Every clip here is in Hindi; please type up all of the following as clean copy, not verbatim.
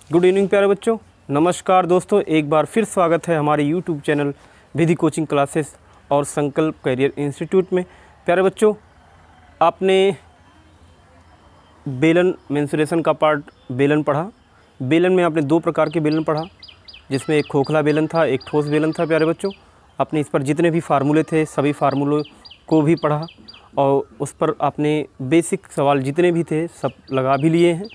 गुड इवनिंग प्यारे बच्चों, नमस्कार दोस्तों। एक बार फिर स्वागत है हमारे यूट्यूब चैनल विधि कोचिंग क्लासेस और संकल्प करियर इंस्टीट्यूट में। प्यारे बच्चों, आपने बेलन मेंसुरेशन का पार्ट बेलन पढ़ा। बेलन में आपने दो प्रकार के बेलन पढ़ा, जिसमें एक खोखला बेलन था, एक ठोस बेलन था। प्यारे बच्चों, आपने इस पर जितने भी फार्मूले थे सभी फार्मूलों को भी पढ़ा और उस पर आपने बेसिक सवाल जितने भी थे सब लगा भी लिए हैं।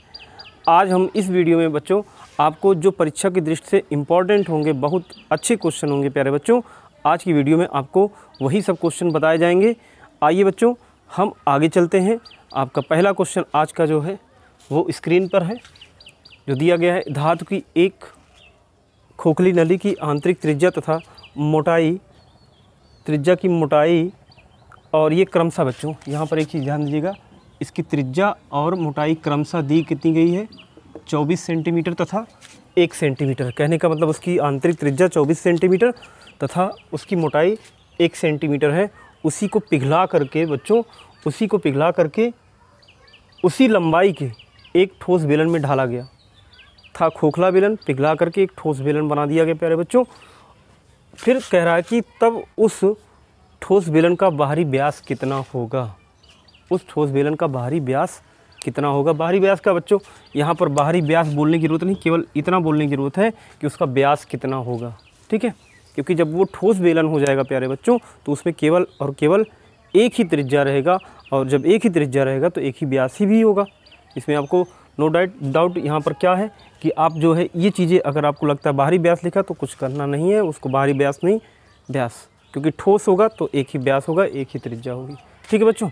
आज हम इस वीडियो में बच्चों आपको जो परीक्षा की दृष्टि से इम्पॉर्टेंट होंगे, बहुत अच्छे क्वेश्चन होंगे प्यारे बच्चों, आज की वीडियो में आपको वही सब क्वेश्चन बताए जाएंगे। आइए बच्चों हम आगे चलते हैं। आपका पहला क्वेश्चन आज का जो है वो स्क्रीन पर है, जो दिया गया है। धातु की एक खोखली नली की आंतरिक त्रिज्या तथा मोटाई, त्रिज्या की मोटाई और ये क्रमशः बच्चों यहाँ पर एक चीज़ ध्यान दीजिएगा, इसकी त्रिज्या और मोटाई क्रमशः दी कितनी गई है, 24 सेंटीमीटर तथा 1 सेंटीमीटर। कहने का मतलब उसकी आंतरिक त्रिज्या 24 सेंटीमीटर तथा उसकी मोटाई 1 सेंटीमीटर है। उसी को पिघला करके बच्चों, उसी को पिघला करके उसी लंबाई के एक ठोस बेलन में ढाला गया था। खोखला बेलन पिघला करके एक ठोस बेलन बना दिया गया प्यारे बच्चों। फिर कह रहा है कि तब उस ठोस बेलन का बाहरी व्यास कितना होगा। उस ठोस बेलन का बाहरी व्यास कितना होगा। बाहरी व्यास का बच्चों यहाँ पर बाहरी व्यास बोलने की ज़रूरत नहीं, केवल इतना बोलने की ज़रूरत है कि उसका व्यास कितना होगा। ठीक है, क्योंकि जब वो ठोस बेलन हो जाएगा प्यारे बच्चों तो उसमें केवल और केवल एक ही त्रिज्या रहेगा, और जब एक ही त्रिज्या रहेगा तो एक ही व्यास ही भी होगा। इसमें आपको नो डाउट यहाँ पर क्या है कि आप जो है ये चीज़ें अगर आपको लगता है बाहरी व्यास लिखा तो कुछ करना नहीं है, उसको बाहरी व्यास नहीं व्यास, क्योंकि ठोस होगा तो एक ही व्यास होगा, एक ही त्रिज्या होगी। ठीक है बच्चों,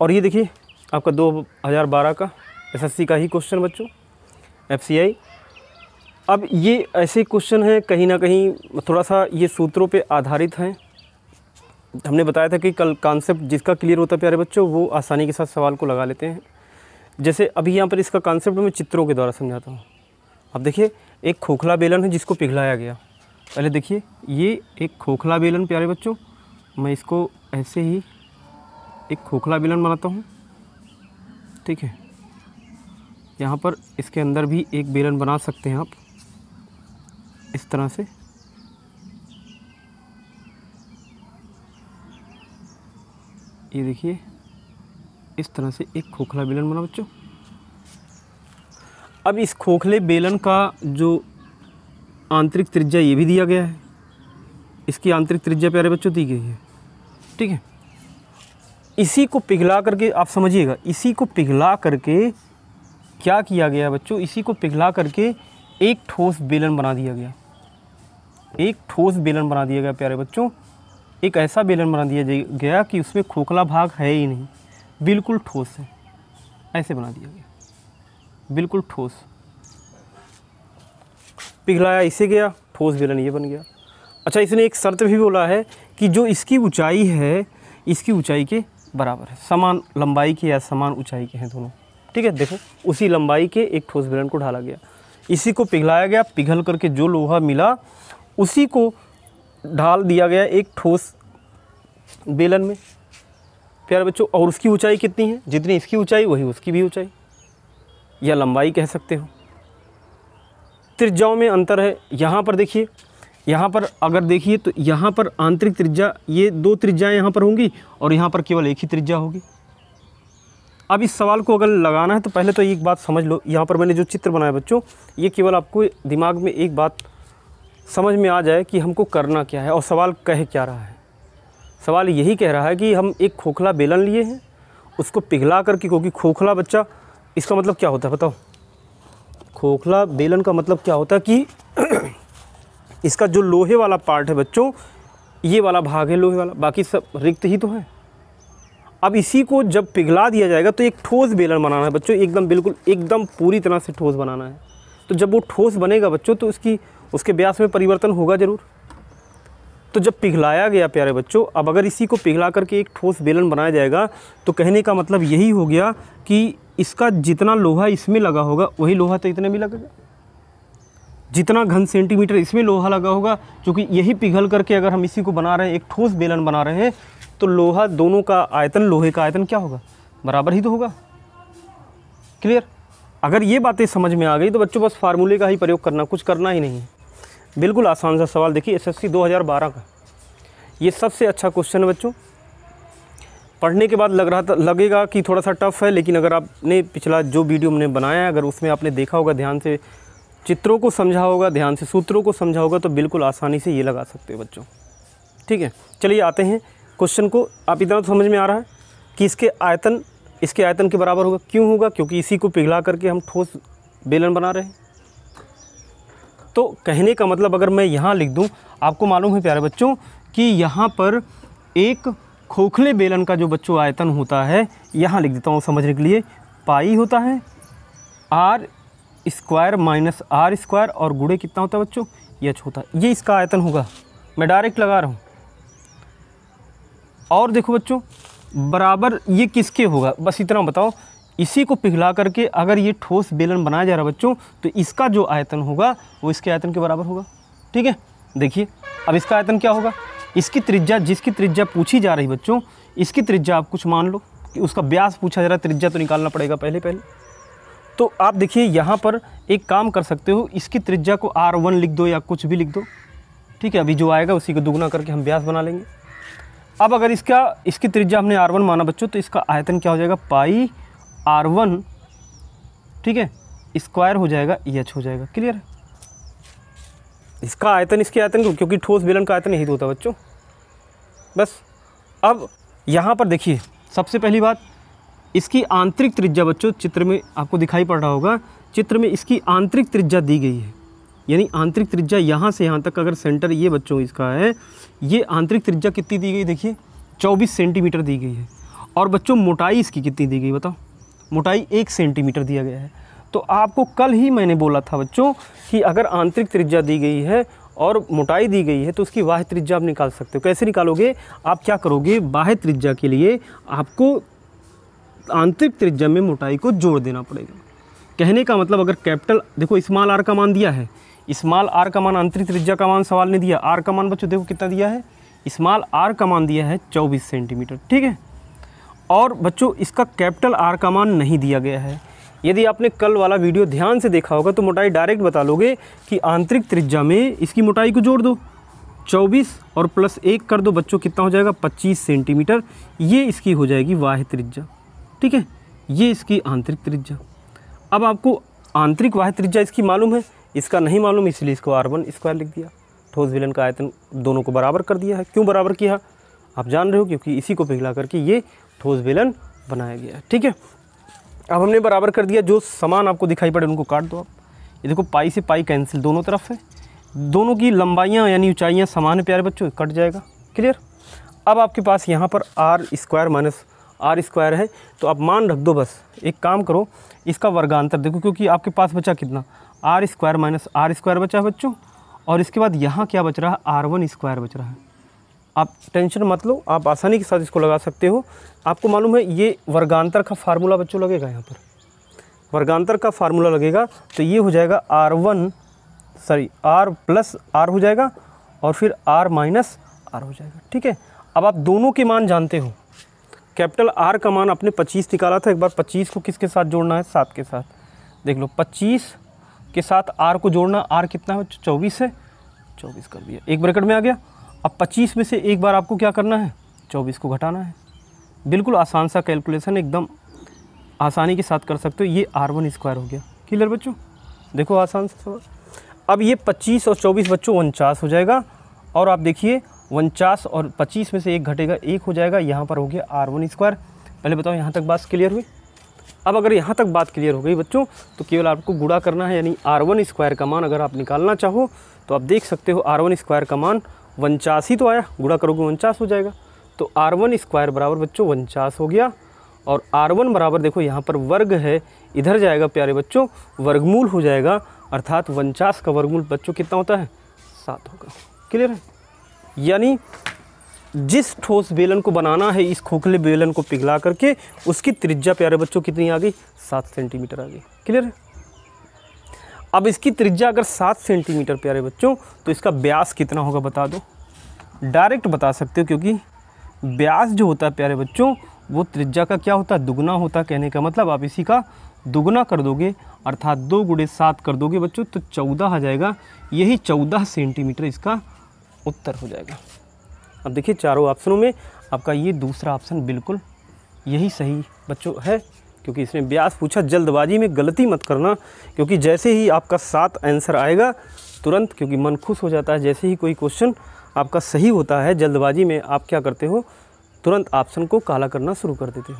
और ये देखिए आपका 2012 का एसएससी का ही क्वेश्चन बच्चों, एफसीआई। अब ये ऐसे क्वेश्चन हैं कहीं ना कहीं थोड़ा सा ये सूत्रों पे आधारित हैं। हमने बताया था कि कल कॉन्सेप्ट जिसका क्लियर होता है प्यारे बच्चों वो आसानी के साथ सवाल को लगा लेते हैं। जैसे अभी यहाँ पर इसका कॉन्सेप्ट मैं चित्रों के द्वारा समझाता हूँ। अब देखिए एक खोखला बेलन है जिसको पिघलाया गया। पहले देखिए ये एक खोखला बेलन प्यारे बच्चों, मैं इसको ऐसे ही एक खोखला बेलन बनाता हूँ। ठीक है, यहाँ पर इसके अंदर भी एक बेलन बना सकते हैं आप इस तरह से। ये देखिए इस तरह से एक खोखला बेलन बना बच्चों। अब इस खोखले बेलन का जो आंतरिक त्रिज्या ये भी दिया गया है, इसकी आंतरिक त्रिज्या प्यारे बच्चों दी गई है। ठीक है, इसी को पिघला करके आप समझिएगा, इसी को पिघला करके क्या किया गया बच्चों, इसी को पिघला करके एक ठोस बेलन बना दिया गया। एक ठोस बेलन बना दिया गया प्यारे बच्चों, एक ऐसा बेलन बना दिया गया कि उसमें खोखला भाग है ही नहीं, बिल्कुल ठोस है। ऐसे बना दिया गया, बिल्कुल ठोस। पिघलाया इसे गया, ठोस बेलन ये बन गया। अच्छा, इसने एक शर्त भी बोला है कि जो इसकी ऊंचाई है इसकी ऊंचाई के बराबर है, समान लंबाई के या समान ऊंचाई के हैं दोनों। ठीक है, देखो उसी लंबाई के एक ठोस बेलन को ढाला गया, इसी को पिघलाया गया, पिघल करके जो लोहा मिला उसी को ढाल दिया गया एक ठोस बेलन में प्यारे बच्चों। और उसकी ऊंचाई कितनी है, जितनी इसकी ऊंचाई वही उसकी भी ऊंचाई या लंबाई कह सकते हो। त्रिज्याओं में अंतर है। यहाँ पर देखिए, यहाँ पर अगर देखिए तो यहाँ पर आंतरिक त्रिज्या, ये दो त्रिज्याएँ यहाँ पर होंगी और यहाँ पर केवल एक ही त्रिज्या होगी। अब इस सवाल को अगर लगाना है तो पहले तो एक बात समझ लो, यहाँ पर मैंने जो चित्र बनाया बच्चों, ये केवल आपको दिमाग में एक बात समझ में आ जाए कि हमको करना क्या है और सवाल कह क्या रहा है। सवाल यही कह रहा है कि हम एक खोखला बेलन लिए हैं, उसको पिघला करके, क्योंकि खोखला बच्चा इसका मतलब क्या होता है बताओ, खोखला बेलन का मतलब क्या होता है कि इसका जो लोहे वाला पार्ट है बच्चों, ये वाला भाग है लोहे वाला, बाकी सब रिक्त ही तो है। अब इसी को जब पिघला दिया जाएगा तो एक ठोस बेलन बनाना है बच्चों, एकदम बिल्कुल एकदम पूरी तरह से ठोस बनाना है। तो जब वो ठोस बनेगा बच्चों तो उसके व्यास में परिवर्तन होगा ज़रूर। तो जब पिघलाया गया प्यारे बच्चों, अब अगर इसी को पिघला करके एक ठोस बेलन बनाया जाएगा तो कहने का मतलब यही हो गया कि इसका जितना लोहा इसमें लगा होगा वही लोहा तो इतने भी लगेगा, जितना घन सेंटीमीटर इसमें लोहा लगा होगा, क्योंकि यही पिघल करके अगर हम इसी को बना रहे हैं, एक ठोस बेलन बना रहे हैं, तो लोहा दोनों का आयतन, लोहे का आयतन क्या होगा, बराबर ही तो होगा। क्लियर। अगर ये बातें समझ में आ गई तो बच्चों बस फार्मूले का ही प्रयोग करना, कुछ करना ही नहीं है। बिल्कुल आसान सा सवाल, देखिए एसएससी 2012 का ये सबसे अच्छा क्वेश्चन है बच्चों। पढ़ने के बाद लगेगा कि थोड़ा सा टफ है, लेकिन अगर आपने पिछला जो वीडियो हमने बनाया है, अगर उसमें आपने देखा होगा, ध्यान से चित्रों को समझा होगा, ध्यान से सूत्रों को समझा होगा, तो बिल्कुल आसानी से ये लगा सकते हो बच्चों। ठीक है, चलिए आते हैं क्वेश्चन को। आप इतना तो समझ में आ रहा है कि इसके आयतन के बराबर होगा। क्यों होगा? क्योंकि इसी को पिघला करके हम ठोस बेलन बना रहे हैं। तो कहने का मतलब अगर मैं यहाँ लिख दूँ, आपको मालूम है प्यारे बच्चों कि यहाँ पर एक खोखले बेलन का जो बच्चों आयतन होता है, यहाँ लिख देता हूँ समझने के लिए, पाई होता है R square minus R square, और गुणे कितना होता है बच्चों? एच होता है। ये इसका आयतन होगा, मैं डायरेक्ट लगा रहा हूँ। और देखो बच्चों, बराबर ये किसके होगा, बस इतना बताओ। इसी को पिघला करके अगर ये ठोस बेलन बनाया जा रहा है बच्चों, तो इसका जो आयतन होगा वो इसके आयतन के बराबर होगा। ठीक है, देखिए अब इसका आयतन क्या होगा। इसकी त्रिज्या, जिसकी त्रिज्या पूछी जा रही बच्चों, इसकी त्रिज्या आप कुछ मान लो कि उसका व्यास पूछा जा रहा है, त्रिज्या तो निकालना पड़ेगा पहले। तो आप देखिए यहाँ पर एक काम कर सकते हो, इसकी त्रिज्या को R1 लिख दो या कुछ भी लिख दो। ठीक है, अभी जो आएगा उसी को दुगना करके हम व्यास बना लेंगे। अब अगर इसकी त्रिज्या हमने R1 माना बच्चों, तो इसका आयतन क्या हो जाएगा? पाई R1, ठीक है, स्क्वायर हो जाएगा, एच हो जाएगा। क्लियर है? इसका आयतन इसके आयतन को, क्योंकि ठोस बेलन का आयतन यही तो होता है बच्चों। बस अब यहाँ पर देखिए, सबसे पहली बात, इसकी आंतरिक त्रिज्या बच्चों चित्र में आपको दिखाई पड़ रहा होगा, चित्र में इसकी आंतरिक त्रिज्या दी गई है। यानी आंतरिक त्रिज्या यहाँ से यहाँ तक, अगर सेंटर ये बच्चों इसका है, ये आंतरिक त्रिज्या कितनी दी गई? देखिए 24 सेंटीमीटर दी गई है। और बच्चों मोटाई इसकी कितनी दी गई बताओ? मोटाई 1 सेंटीमीटर दिया गया है। तो आपको कल ही मैंने बोला था बच्चों कि अगर आंतरिक त्रिज्या दी गई है और मोटाई दी गई है, तो उसकी बाह्य त्रिज्या आप निकाल सकते हो। कैसे निकालोगे? आप क्या करोगे, बाह्य त्रिज्या के लिए आपको आंतरिक त्रिज्या में मोटाई को जोड़ देना पड़ेगा। कहने का मतलब, अगर कैपिटल देखो स्मॉल आर का मान दिया है, स्मॉल आर का मान, आंतरिक त्रिज्या का मान सवाल ने दिया। आर का मान बच्चों देखो कितना दिया है, स्मॉल आर का मान दिया है 24 सेंटीमीटर। ठीक है, और बच्चों इसका कैपिटल आर का मान नहीं दिया गया है। यदि आपने कल वाला वीडियो ध्यान से देखा होगा तो मोटाई डायरेक्ट बता लोगे कि आंतरिक त्रिज्या में इसकी मोटाई को जोड़ दो, 24 और प्लस 1 कर दो बच्चों, कितना हो जाएगा? 25 सेंटीमीटर। ये इसकी हो जाएगी बाह्य त्रिज्या। ठीक है, ये इसकी आंतरिक त्रिज्या। अब आपको आंतरिक बाह्य त्रिज्या इसकी मालूम है, इसका नहीं मालूम, इसलिए इसको R1 स्क्वायर लिख दिया। ठोस बेलन का आयतन दोनों को बराबर कर दिया है। क्यों बराबर किया आप जान रहे हो, क्योंकि इसी को पिघला करके ये ठोस बेलन बनाया गया है। ठीक है, अब हमने बराबर कर दिया। जो समान आपको दिखाई पड़े उनको काट दो आप। ये देखो पाई से पाई कैंसिल दोनों तरफ है, दोनों की लंबाइयाँ यानी ऊंचाइयाँ समान है प्यारे बच्चों, कट जाएगा। क्लियर? अब आपके पास यहाँ पर R square minus R square है, तो आप मान रख दो। बस एक काम करो, इसका वर्गांतर देखो, क्योंकि आपके पास बचा कितना? R square minus R square बचा है बच्चों, और इसके बाद यहाँ क्या बच रहा है? R1 स्क्वायर बच रहा है। आप टेंशन मत लो, आप आसानी के साथ इसको लगा सकते हो। आपको मालूम है ये वर्गांतर का फार्मूला बच्चों लगेगा, यहाँ पर वर्गांतर का फार्मूला लगेगा, तो ये हो जाएगा R प्लस आर हो जाएगा, और फिर R माइनस आर हो जाएगा। ठीक है, अब आप दोनों के मान जानते हो। कैपिटल आर का मान आपने 25 निकाला था, एक बार 25 को किसके साथ जोड़ना है? 7 के साथ। देख लो 25 के साथ आर को जोड़ना, आर कितना है? 24 है, 24 कर दिया, एक ब्रैकेट में आ गया। अब 25 में से एक बार आपको क्या करना है? 24 को घटाना है। बिल्कुल आसान सा कैलकुलेशन, एकदम आसानी के साथ कर सकते हो। ये R1 स्क्वायर हो गया। क्लियर बच्चों? देखो आसान सा सवाल। अब ये 25 और 24 बच्चों 49 हो जाएगा, और आप देखिए 49 और 25 में से एक घटेगा, 1 हो जाएगा। यहाँ पर हो गया R1 स्क्वायर। पहले बताओ यहाँ तक बात क्लियर हुई? अब अगर यहाँ तक बात क्लियर हो गई बच्चों, तो केवल आपको गुणा करना है, यानी R1 स्क्वायर का मान अगर आप निकालना चाहो तो आप देख सकते हो R1 स्क्वायर का मान 49 ही तो आया, गुणा करोगे 49 हो जाएगा। तो R1 स्क्वायर बराबर बच्चों 49 हो गया, और R1 बराबर देखो यहाँ पर वर्ग है, इधर जाएगा प्यारे बच्चों, वर्गमूल हो जाएगा, अर्थात 49 का वर्गमूल बच्चों कितना होता है? 7 होगा। क्लियर है? यानी जिस ठोस बेलन को बनाना है, इस खोखले बेलन को पिघला करके, उसकी त्रिज्या प्यारे बच्चों कितनी आ गई? 7 सेंटीमीटर आ गई। क्लियर है? अब इसकी त्रिज्या अगर 7 सेंटीमीटर प्यारे बच्चों, तो इसका व्यास कितना होगा बता दो? डायरेक्ट बता सकते हो, क्योंकि व्यास जो होता है प्यारे बच्चों वो त्रिज्या का क्या होता है? दुगना होता है। कहने का मतलब आप इसी का दुगना कर दोगे अर्थात 2 × 7 कर दोगे बच्चों तो 14 आ जाएगा। यही 14 सेंटीमीटर इसका उत्तर हो जाएगा। अब देखिए चारों ऑप्शनों में आपका ये दूसरा ऑप्शन बिल्कुल यही सही बच्चों है, क्योंकि इसने व्यास पूछा। जल्दबाजी में गलती मत करना, क्योंकि जैसे ही आपका 7 आंसर आएगा तुरंत, क्योंकि मन खुश हो जाता है जैसे ही कोई क्वेश्चन आपका सही होता है, जल्दबाजी में आप क्या करते हो, तुरंत ऑप्शन को काला करना शुरू कर देते हो।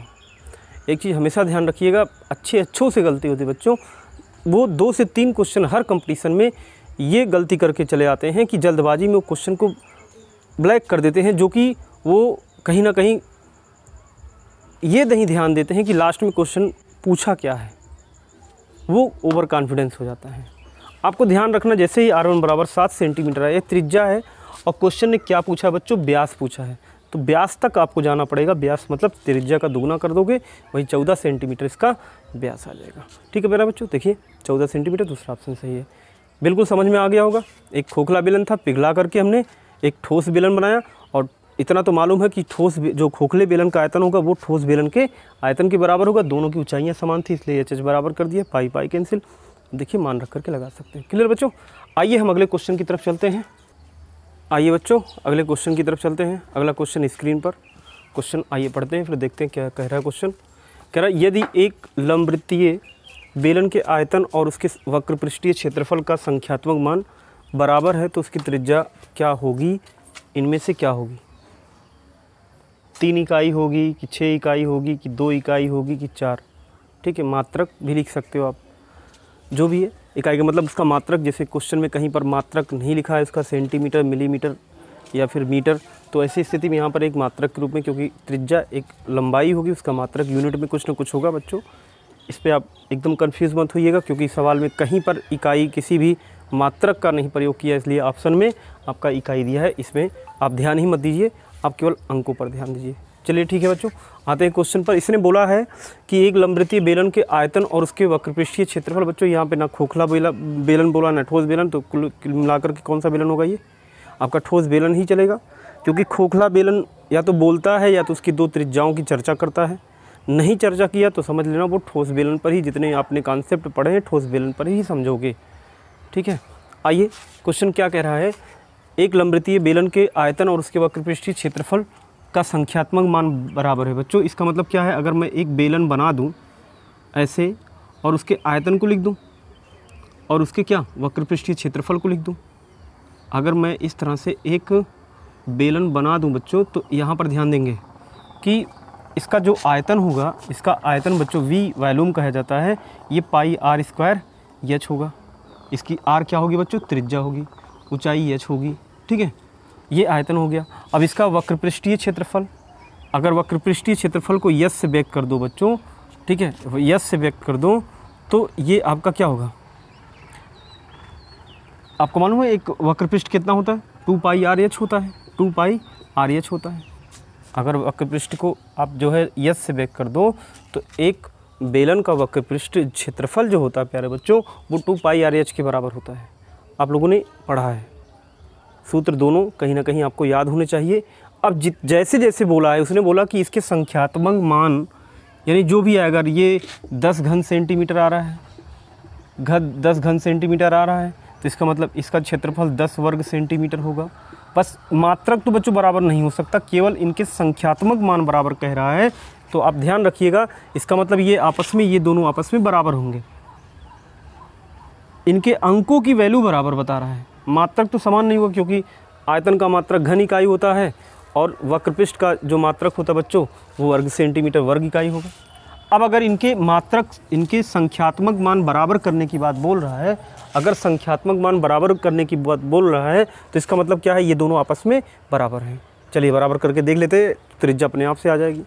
एक चीज़ हमेशा ध्यान रखिएगा, अच्छों से गलती होती है बच्चों। वो 2 से 3 क्वेश्चन हर कंपटीशन में ये गलती करके चले आते हैं कि जल्दबाजी में वो क्वेश्चन को ब्लैक कर देते हैं, जो कि वो कहीं ना कहीं ये नहीं ध्यान देते हैं कि लास्ट में क्वेश्चन पूछा क्या है, वो ओवर कॉन्फिडेंस हो जाता है। आपको ध्यान रखना, जैसे ही R1 बराबर 7 सेंटीमीटर है, ये त्रिज्या है और क्वेश्चन ने क्या पूछा बच्चों, व्यास पूछा है, तो व्यास तक आपको जाना पड़ेगा। व्यास मतलब त्रिज्या का दुगना कर दोगे, वही 14 सेंटीमीटर इसका व्यास आ जाएगा। ठीक है मेरा बच्चों, देखिए 14 सेंटीमीटर दूसरा ऑप्शन सही है। बिल्कुल समझ में आ गया होगा। एक खोखला बेलन था, पिघला करके हमने एक ठोस बेलन बनाया, और इतना तो मालूम है कि ठोस जो खोखले बेलन का आयतन होगा वो ठोस बेलन के आयतन के बराबर होगा। दोनों की ऊंचाइयां समान थी, इसलिए एच बराबर कर दिया, पाई पाई कैंसिल। देखिए मान रख करके लगा सकते हैं। क्लियर बच्चों, आइए हम अगले क्वेश्चन की तरफ चलते हैं। आइए बच्चों अगले क्वेश्चन की तरफ चलते हैं। अगला क्वेश्चन स्क्रीन पर क्वेश्चन आइए पढ़ते हैं, फिर देखते हैं क्या कह रहा है क्वेश्चन। कह रहा है यदि एक लंबवृत्तीय बेलन के आयतन और उसके वक्र पृष्ठीय क्षेत्रफल का संख्यात्मक मान बराबर है तो उसकी त्रिज्या क्या होगी, इनमें से क्या होगी। 3 इकाई होगी कि 6 इकाई होगी कि 2 इकाई होगी कि 4। ठीक है, मात्रक भी लिख सकते हो आप, जो भी है। इकाई का मतलब उसका मात्रक, जैसे क्वेश्चन में कहीं पर मात्रक नहीं लिखा है उसका सेंटीमीटर, मिलीमीटर या फिर मीटर, तो ऐसी स्थिति में यहाँ पर एक मात्रक के रूप में, क्योंकि त्रिज्या एक लंबाई होगी, उसका मात्रक यूनिट में कुछ ना कुछ होगा बच्चों। इस पर आप एकदम कंफ्यूज मत होइएगा, क्योंकि सवाल में कहीं पर इकाई किसी भी मात्रक का नहीं प्रयोग किया, इसलिए ऑप्शन में आपका इकाई दिया है, इसमें आप ध्यान ही मत दीजिए, आप केवल अंकों पर ध्यान दीजिए। चलिए ठीक है बच्चों, आते हैं क्वेश्चन पर। इसने बोला है कि एक लंबवृत्तीय बेलन के आयतन और उसके वक्रपृष्ठीय क्षेत्रफल। बच्चों यहाँ पे ना खोखला बेलन बोला ना ठोस बेलन, तो कुल मिलाकर के कौन सा बेलन होगा, ये आपका ठोस बेलन ही चलेगा, क्योंकि खोखला बेलन या तो बोलता है या तो उसकी 2 त्रिज्याओं की चर्चा करता है। नहीं चर्चा किया तो समझ लेना वो ठोस बेलन पर ही, जितने आपने कॉन्सेप्ट पढ़े हैं ठोस बेलन पर ही समझोगे। ठीक है, आइए क्वेश्चन क्या कह रहा है। एक लंबवृत्तीय बेलन के आयतन और उसके वक्रपृष्ठीय क्षेत्रफल का संख्यात्मक मान बराबर है। बच्चों इसका मतलब क्या है, अगर मैं एक बेलन बना दूं ऐसे और उसके आयतन को लिख दूं और उसके क्या वक्रपृष्ठीय क्षेत्रफल को लिख दूं, अगर मैं इस तरह से एक बेलन बना दूं बच्चों, तो यहाँ पर ध्यान देंगे कि इसका जो आयतन होगा, इसका आयतन बच्चों वी वॉल्यूम कहा जाता है, ये पाई r स्क्वायर एच होगा। इसकी r क्या होगी बच्चों, त्रिज्या होगी, ऊंचाई h होगी। ठीक है, ये आयतन हो गया। अब इसका वक्रपृष्ठीय क्षेत्रफल, अगर वक्रपृष्ठीय क्षेत्रफल को यस से व्यक्त कर दो बच्चों, ठीक है, यस से व्यक्त कर दो, तो ये आपका क्या होगा, आपको मालूम है एक वक्रपृष्ठ कितना होता है, 2 पाई r h होता है, 2 पाई r h होता है। अगर वक्रपृष्ठ को आप जो है यस से व्यक्त कर दो, तो एक बेलन का वक्रपृष्ठ क्षेत्रफल जो होता है प्यारे बच्चों, वो 2 पाई r h के बराबर होता है। आप लोगों ने पढ़ा है, सूत्र दोनों कहीं ना कहीं आपको याद होने चाहिए। अब जैसे जैसे बोला है, उसने बोला कि इसके संख्यात्मक मान, यानी जो भी है, अगर ये 10 घन सेंटीमीटर आ रहा है, 10 घन सेंटीमीटर आ रहा है, तो इसका मतलब इसका क्षेत्रफल 10 वर्ग सेंटीमीटर होगा। बस मात्रक तो बच्चों बराबर नहीं हो सकता, केवल इनके संख्यात्मक मान बराबर कह रहा है, तो आप ध्यान रखिएगा। इसका मतलब ये आपस में, ये दोनों आपस में बराबर होंगे, इनके अंकों की वैल्यू बराबर बता रहा है। मात्रक तो समान नहीं होगा, क्योंकि आयतन का मात्रक घन इकाई होता है और वक्रपृष्ठ का जो मात्रक होता है बच्चों, वो वर्ग सेंटीमीटर वर्ग इकाई होगा। अब अगर इनके मात्रक, इनके संख्यात्मक मान बराबर करने की बात बोल रहा है, अगर संख्यात्मक मान बराबर करने की बात बोल रहा है, तो इसका मतलब क्या है, ये दोनों आपस में बराबर हैं। चलिए बराबर करके देख लेते, त्रिज्या अपने आप से आ जाएगी।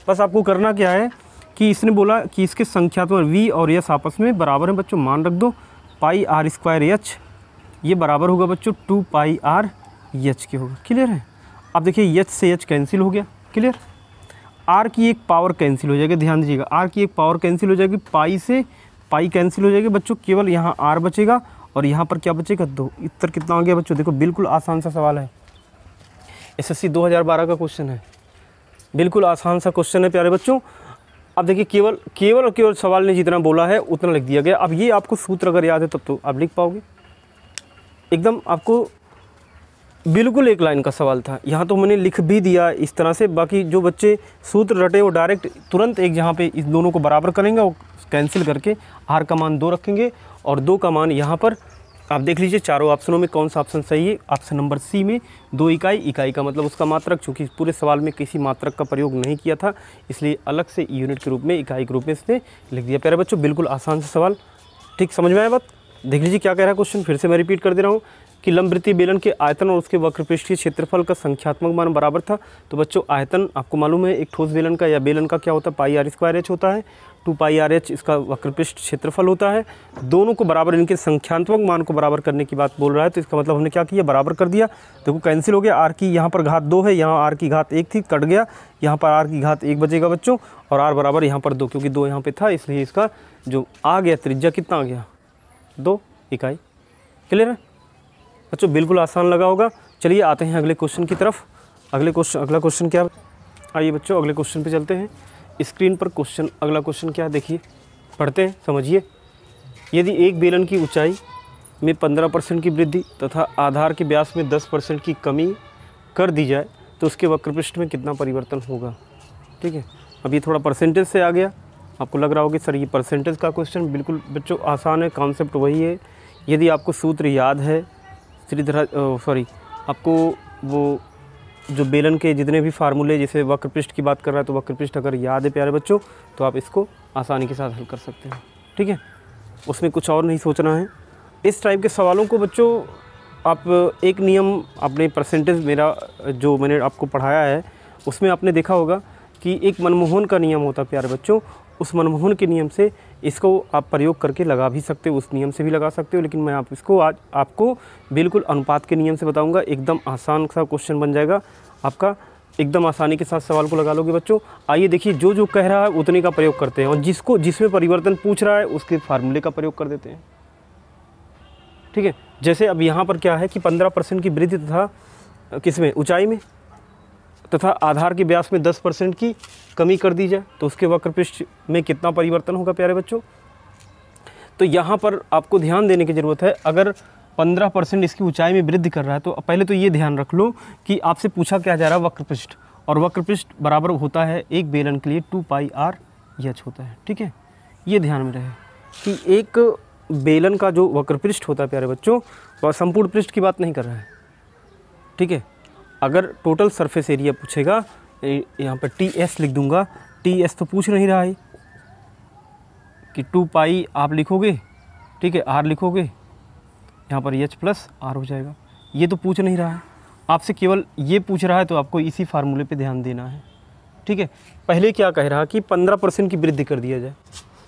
बस आपको करना क्या है कि इसने बोला कि इसके संख्यात्मक v और s आपस में बराबर हैं बच्चों, मान रख दो, पाई r स्क्वायर h, ये बराबर होगा बच्चों 2 पाई r h के होगा। क्लियर है। अब देखिए h से h कैंसिल हो गया, क्लियर, r की एक पावर कैंसिल हो जाएगी, ध्यान दीजिएगा, r की एक पावर कैंसिल हो जाएगी, पाई से पाई कैंसिल हो जाएगी बच्चों, केवल यहाँ r बचेगा और यहाँ पर क्या बचेगा 2। उत्तर कितना आ गया बच्चों, देखो बिल्कुल आसान सा सवाल है, SSC 2012 का क्वेश्चन है, बिल्कुल आसान सा क्वेश्चन है प्यारे बच्चों। अब देखिए केवल और केवल सवाल ने जितना बोला है उतना लिख दिया गया। अब ये आपको सूत्र अगर याद है तब तो आप लिख पाओगे एकदम। आपको बिल्कुल एक लाइन का सवाल था, यहाँ तो मैंने लिख भी दिया इस तरह से। बाकी जो बच्चे सूत्र रटे वो डायरेक्ट तुरंत एक जहाँ पे इस दोनों को बराबर करेंगे और कैंसिल करके r का मान 2 रखेंगे और 2 का मान यहाँ पर आप देख लीजिए चारों ऑप्शनों में कौन सा ऑप्शन सही है। ऑप्शन नंबर सी में 2 इकाई का मतलब उसका मात्रक, चूँकि पूरे सवाल में किसी मात्रक का प्रयोग नहीं किया था इसलिए अलग से यूनिट के रूप में, इकाई के रूप में इसने लिख दिया। प्यारे बच्चों बिल्कुल आसान सा सवाल, ठीक समझ में आया बात। देख लीजिए क्या कह रहा है क्वेश्चन, फिर से मैं रिपीट कर दे रहा हूँ कि लंबवृत्तीय बेलन के आयतन और उसके वक्रपृष्ठ के क्षेत्रफल का संख्यात्मक मान बराबर था। तो बच्चों आयतन आपको मालूम है एक ठोस बेलन का या बेलन का क्या होता है, πr² होता है, 2πrh इसका वक्रपृष्ठ क्षेत्रफल होता है। दोनों को बराबर, इनके संख्यात्मक मान को बराबर करने की बात बोल रहा है, तो इसका मतलब हमने क्या किया, बराबर कर दिया। देखो कैंसिल हो गया, r की यहाँ पर घात 2 है, यहाँ r की घात 1 थी, कट गया, यहाँ पर r की घात 1 बचेगा बच्चों, और r बराबर यहाँ पर 2, क्योंकि 2 यहाँ पे था इसलिए इसका जो आ गया त्रिज्या कितना आ गया, 2 इकाई। क्लियर है बच्चों, बिल्कुल आसान लगा होगा। चलिए आते हैं अगले क्वेश्चन की तरफ। अगला क्वेश्चन क्या, आइए बच्चों अगले क्वेश्चन पे चलते हैं। स्क्रीन पर क्वेश्चन, अगला क्वेश्चन क्या है देखिए, पढ़ते हैं, समझिए। यदि एक बेलन की ऊंचाई में 15% की वृद्धि तथा आधार के व्यास में 10% की कमी कर दी जाए तो उसके वक्रपृष्ठ में कितना परिवर्तन होगा। ठीक है, अब ये थोड़ा परसेंटेज से आ गया, आपको लग रहा होगा सर ये परसेंटेज का क्वेश्चन। बिल्कुल बच्चों आसान है, कॉन्सेप्ट वही है। यदि आपको सूत्र याद है आपको वो जो बेलन के जितने भी फार्मूले, जैसे वक्रपृष्ठ की बात कर रहा है तो वक्रपृष्ठ अगर याद है प्यारे बच्चों तो आप इसको आसानी के साथ हल कर सकते हैं। ठीक है, उसमें कुछ और नहीं सोचना है। इस टाइप के सवालों को बच्चों आप एक नियम अपने परसेंटेज, मेरा जो मैंने आपको पढ़ाया है उसमें आपने देखा होगा कि एक मनमोहन का नियम होता है प्यारे बच्चों। उस मनमोहन के नियम से इसको आप प्रयोग करके लगा भी सकते हो, उस नियम से भी लगा सकते हो, लेकिन मैं इसको आज आपको बिल्कुल अनुपात के नियम से बताऊंगा। एकदम आसान सा क्वेश्चन बन जाएगा आपका, एकदम आसानी के साथ सवाल को लगा लोगे बच्चों। आइए देखिए, जो कह रहा है उतने का प्रयोग करते हैं और जिसमें परिवर्तन पूछ रहा है उसके फार्मूले का प्रयोग कर देते हैं। ठीक है, जैसे अब यहाँ पर क्या है कि 15% की वृद्धि तथा किसमें, ऊंचाई में, तथा आधार के व्यास में 10% की कमी कर दी जाए तो उसके वक्रपृष्ठ में कितना परिवर्तन होगा प्यारे बच्चों। तो यहाँ पर आपको ध्यान देने की ज़रूरत है। अगर 15% इसकी ऊंचाई में वृद्धि कर रहा है तो पहले तो ये ध्यान रख लो कि आपसे पूछा क्या जा रहा है, वक्रपृष्ठ, और वक्रपृष्ठ बराबर होता है एक बेलन के लिए 2πrh होता है। ठीक है, ये ध्यान में रहे कि एक बेलन का जो वक्रपृष्ठ होता है प्यारे बच्चों, वह संपूर्ण पृष्ठ की बात नहीं कर रहा है। ठीक है, अगर टोटल सरफेस एरिया पूछेगा, यहाँ पर TS लिख दूंगा, TS तो पूछ नहीं रहा है कि 2π आप लिखोगे, ठीक है, R लिखोगे, यहाँ पर H + R हो जाएगा। ये तो पूछ नहीं रहा है, आपसे केवल ये पूछ रहा है, तो आपको इसी फार्मूले पे ध्यान देना है। ठीक है, पहले क्या कह रहा कि 15% की वृद्धि कर दिया जाए,